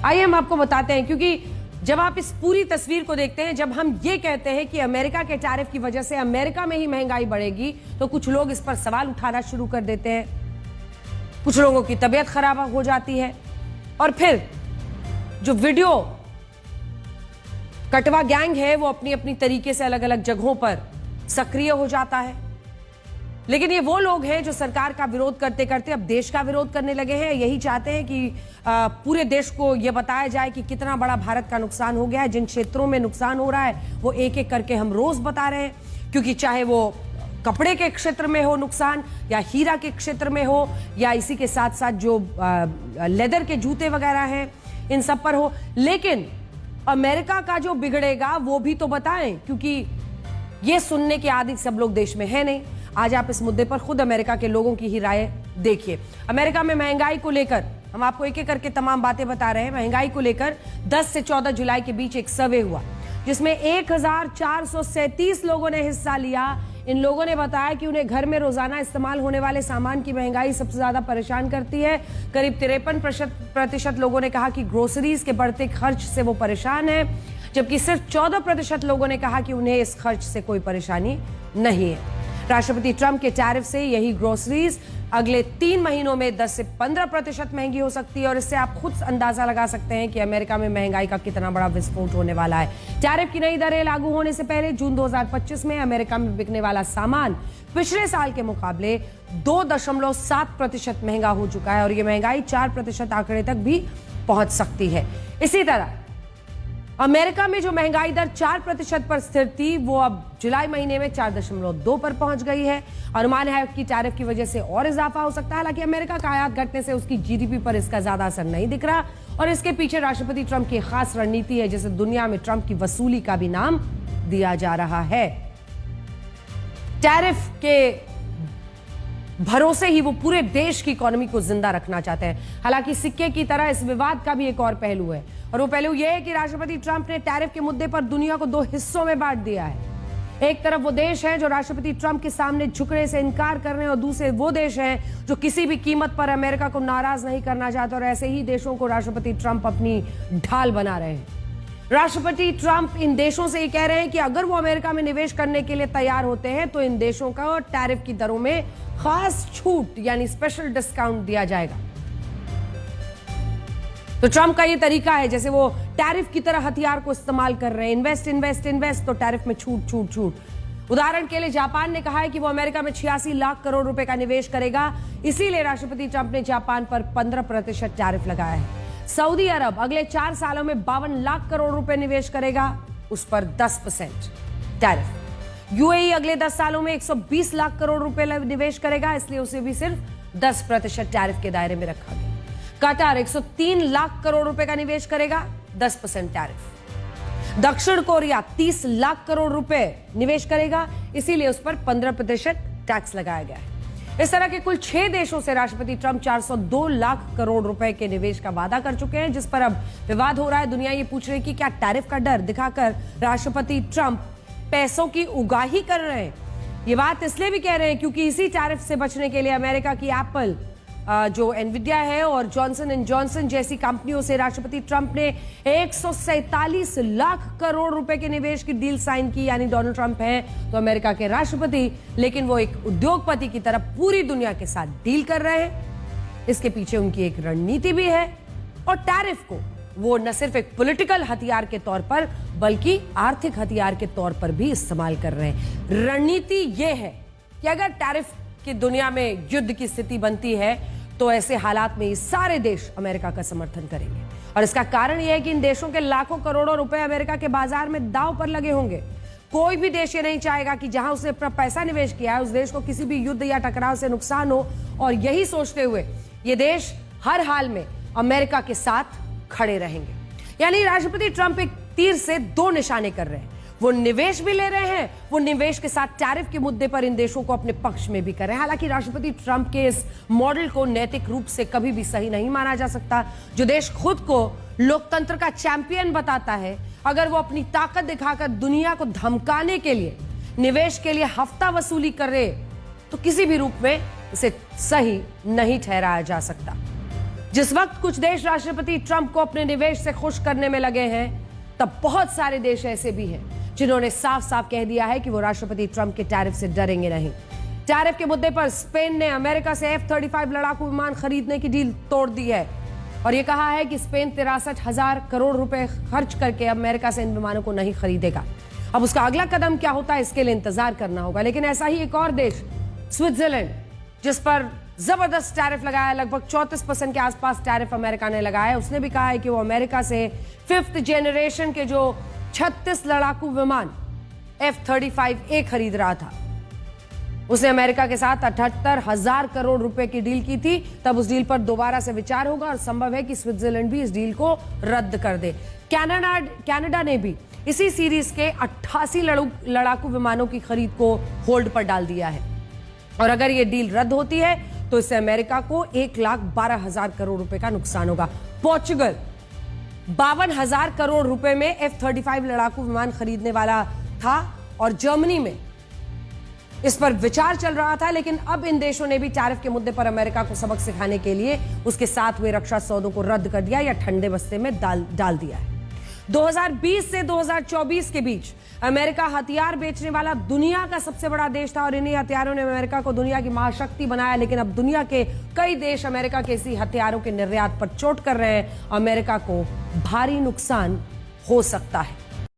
आइए हम आपको बताते हैं, क्योंकि जब आप इस पूरी तस्वीर को देखते हैं, जब हम ये कहते हैं कि अमेरिका के टैरिफ की वजह से अमेरिका में ही महंगाई बढ़ेगी, तो कुछ लोग इस पर सवाल उठाना शुरू कर देते हैं, कुछ लोगों की तबीयत खराब हो जाती है, और फिर जो वीडियो कटवा गैंग है वो अपनी अपनी तरीके से अलग अलग जगहों पर सक्रिय हो जाता है। लेकिन ये वो लोग हैं जो सरकार का विरोध करते करते अब देश का विरोध करने लगे हैं। यही चाहते हैं कि पूरे देश को यह बताया जाए कि कितना बड़ा भारत का नुकसान हो गया है। जिन क्षेत्रों में नुकसान हो रहा है वो एक एक करके हम रोज बता रहे हैं, क्योंकि चाहे वो कपड़े के क्षेत्र में हो नुकसान, या हीरा के क्षेत्र में हो, या इसी के साथ साथ जो लेदर के जूते वगैरह हैं इन सब पर हो। लेकिन अमेरिका का जो बिगड़ेगा वो भी तो बताएं, क्योंकि ये सुनने के आदि सब लोग देश में है नहीं। आज आप इस मुद्दे पर खुद अमेरिका के लोगों की ही राय देखिए। अमेरिका में महंगाई को लेकर हम आपको एक एक करके तमाम बातें बता रहे हैं। महंगाई को लेकर 10 से 14 जुलाई के बीच एक सर्वे हुआ जिसमें 1437 लोगों ने हिस्सा लिया। इन लोगों ने बताया कि उन्हें घर में रोजाना इस्तेमाल होने वाले सामान की महंगाई सबसे ज्यादा परेशान करती है। करीब 53% लोगों ने कहा कि ग्रोसरीज के बढ़ते खर्च से वो परेशान है, जबकि सिर्फ 14% लोगों ने कहा कि उन्हें इस खर्च से कोई परेशानी नहीं है। राष्ट्रपति ट्रंप के टैरिफ से यही ग्रोसरीज अगले 3 महीनों में 10 से 15% महंगी हो सकती है, और इससे आप खुद अंदाजा लगा सकते हैं कि अमेरिका में महंगाई का कितना बड़ा विस्फोट होने वाला है। टैरिफ की नई दरें लागू होने से पहले जून 2025 में अमेरिका में बिकने वाला सामान पिछले साल के मुकाबले 2.7% महंगा हो चुका है, और यह महंगाई 4% आंकड़े तक भी पहुंच सकती है। इसी तरह अमेरिका में जो महंगाई दर 4% पर स्थिर थी वो अब जुलाई महीने में 4.2 पर पहुंच गई है। अनुमान है कि टैरिफ की वजह से और इजाफा हो सकता है। हालांकि अमेरिका का आयात घटने से उसकी जीडीपी पर इसका ज्यादा असर नहीं दिख रहा, और इसके पीछे राष्ट्रपति ट्रंप की खास रणनीति है, जिसे दुनिया में ट्रंप की वसूली का भी नाम दिया जा रहा है। टैरिफ के भरोसे ही वो पूरे देश की इकोनॉमी को जिंदा रखना चाहते हैं। हालांकि सिक्के की तरह इस विवाद का भी एक और पहलू है, और वो पहलू यह है कि राष्ट्रपति ट्रंप ने टैरिफ के मुद्दे पर दुनिया को 2 हिस्सों में बांट दिया है। एक तरफ वो देश है जो राष्ट्रपति ट्रंप के सामने झुकने से इनकार कर रहे हैं, और दूसरे वो देश हैं जो किसी भी कीमत पर अमेरिका को नाराज नहीं करना चाहते, और ऐसे ही देशों को राष्ट्रपति ट्रंप अपनी ढाल बना रहे हैं। राष्ट्रपति ट्रंप इन देशों से ये कह रहे हैं कि अगर वो अमेरिका में निवेश करने के लिए तैयार होते हैं तो इन देशों का टैरिफ की दरों में खास छूट यानी स्पेशल डिस्काउंट दिया जाएगा। तो ट्रंप का ये तरीका है, जैसे वो टैरिफ की तरह हथियार को इस्तेमाल कर रहे हैं। इन्वेस्ट इन्वेस्ट इन्वेस्ट, तो टैरिफ में छूट छूट छूट। उदाहरण के लिए जापान ने कहा है कि वो अमेरिका में 86 लाख करोड़ रुपए का निवेश करेगा, इसीलिए राष्ट्रपति ट्रंप ने जापान पर 15% टैरिफ लगाया है। सऊदी अरब अगले 4 सालों में 52 लाख करोड़ रुपए निवेश करेगा, उस पर 10% टैरिफ। यूएई अगले 10 सालों में 120 लाख करोड़ रुपए निवेश करेगा, इसलिए उसे भी सिर्फ 10% टैरिफ के दायरे में रखा गया। कतार 103 लाख करोड़ रुपए का निवेश करेगा, 10% टैरिफ। दक्षिण कोरिया 30 लाख करोड़ रुपए निवेश करेगा, इसीलिए उस पर 15% टैक्स लगाया गया है। इस तरह के कुल 6 देशों से राष्ट्रपति ट्रंप 402 लाख करोड़ रुपए के निवेश का वादा कर चुके हैं, जिस पर अब विवाद हो रहा है। दुनिया ये पूछ रही है कि क्या टैरिफ का डर दिखाकर राष्ट्रपति ट्रंप पैसों की उगाही कर रहे हैं। ये बात इसलिए भी कह रहे हैं क्योंकि इसी टैरिफ से बचने के लिए अमेरिका की एप्पल, जो एनविडिया है, और जॉनसन एंड जॉनसन जैसी कंपनियों से राष्ट्रपति ट्रंप ने 147 लाख करोड़ रुपए के निवेश की डील साइन की। यानी डोनाल्ड ट्रंप हैं तो अमेरिका के राष्ट्रपति, लेकिन वो एक उद्योगपति की तरह पूरी दुनिया के साथ डील कर रहे हैं। इसके पीछे उनकी एक रणनीति भी है, और टैरिफ को वो न सिर्फ एक पॉलिटिकल हथियार के तौर पर बल्कि आर्थिक हथियार के तौर पर भी इस्तेमाल कर रहे हैं। रणनीति ये है कि अगर टैरिफ की दुनिया में युद्ध की स्थिति बनती है तो ऐसे हालात में ये सारे देश अमेरिका का समर्थन करेंगे, और इसका कारण यह है कि इन देशों के लाखों करोड़ों रुपए अमेरिका के बाजार में दांव पर लगे होंगे। कोई भी देश ये नहीं चाहेगा कि जहां उसने अपना पैसा निवेश किया है उस देश को किसी भी युद्ध या टकराव से नुकसान हो, और यही सोचते हुए ये देश हर हाल में अमेरिका के साथ खड़े रहेंगे। यानी राष्ट्रपति ट्रंप एक तीर से 2 निशाने कर रहे हैं। वो निवेश भी ले रहे हैं, वो निवेश के साथ टैरिफ के मुद्दे पर इन देशों को अपने पक्ष में भी कर रहे हैं। हालांकि राष्ट्रपति ट्रंप के इस मॉडल को नैतिक रूप से कभी भी सही नहीं माना जा सकता। जो देश खुद को लोकतंत्र का चैंपियन बताता है, अगर वो अपनी ताकत दिखाकर दुनिया को धमकाने के लिए निवेश के लिए हफ्ता वसूली करे तो किसी भी रूप में इसे सही नहीं ठहराया जा सकता। जिस वक्त कुछ देश राष्ट्रपति ट्रंप को अपने निवेश से खुश करने में लगे हैं, तब बहुत सारे देश ऐसे भी हैं जिन्होंने साफ साफ कह दिया है कि वो राष्ट्रपति ट्रंप के टैरिफ से डरेंगे नहीं। टैरिफ के मुद्दे पर स्पेन ने अमेरिका से F-35 लड़ाकू विमान खरीदने की डील तोड़ दी है और यह कहा है कि स्पेन 63,000 करोड़ रुपए खर्च करके अमेरिका से इन विमानों को नहीं खरीदेगा। अब उसका अगला कदम क्या होता है, इसके लिए इंतजार करना होगा। लेकिन ऐसा ही एक और देश स्विट्जरलैंड, जिस पर जबरदस्त टैरिफ लगाया, लगभग 34% के आसपास टैरिफ अमेरिका ने लगाया, उसने भी कहा है कि वो अमेरिका से 5th जनरेशन के जो 36 लड़ाकू विमान F-35A खरीद रहा था। उसने अमेरिका के साथ 78,000 करोड़ रुपए की डील की थी। तब उस डील पर दोबारा से विचार होगा और संभव है कि स्विट्जरलैंड भी इस डील को रद्द कर दे। कनाडा ने भी इसी सीरीज के 88 लड़ाकू विमानों की खरीद को होल्ड पर डाल दिया है और अगर यह डील रद्द होती है तो इससे अमेरिका को 1,12,000 करोड़ रुपए का नुकसान होगा। पोर्चुगल 52,000 करोड़ रुपए में F-35 लड़ाकू विमान खरीदने वाला था और जर्मनी में इस पर विचार चल रहा था, लेकिन अब इन देशों ने भी टैरिफ के मुद्दे पर अमेरिका को सबक सिखाने के लिए उसके साथ हुए रक्षा सौदों को रद्द कर दिया या ठंडे बस्ते में डाल दिया है। 2020 से 2024 के बीच अमेरिका हथियार बेचने वाला दुनिया का सबसे बड़ा देश था और इन्हीं हथियारों ने अमेरिका को दुनिया की महाशक्ति बनाया। लेकिन अब दुनिया के कई देश अमेरिका के इसी हथियारों के निर्यात पर चोट कर रहे हैं। अमेरिका को भारी नुकसान हो सकता है।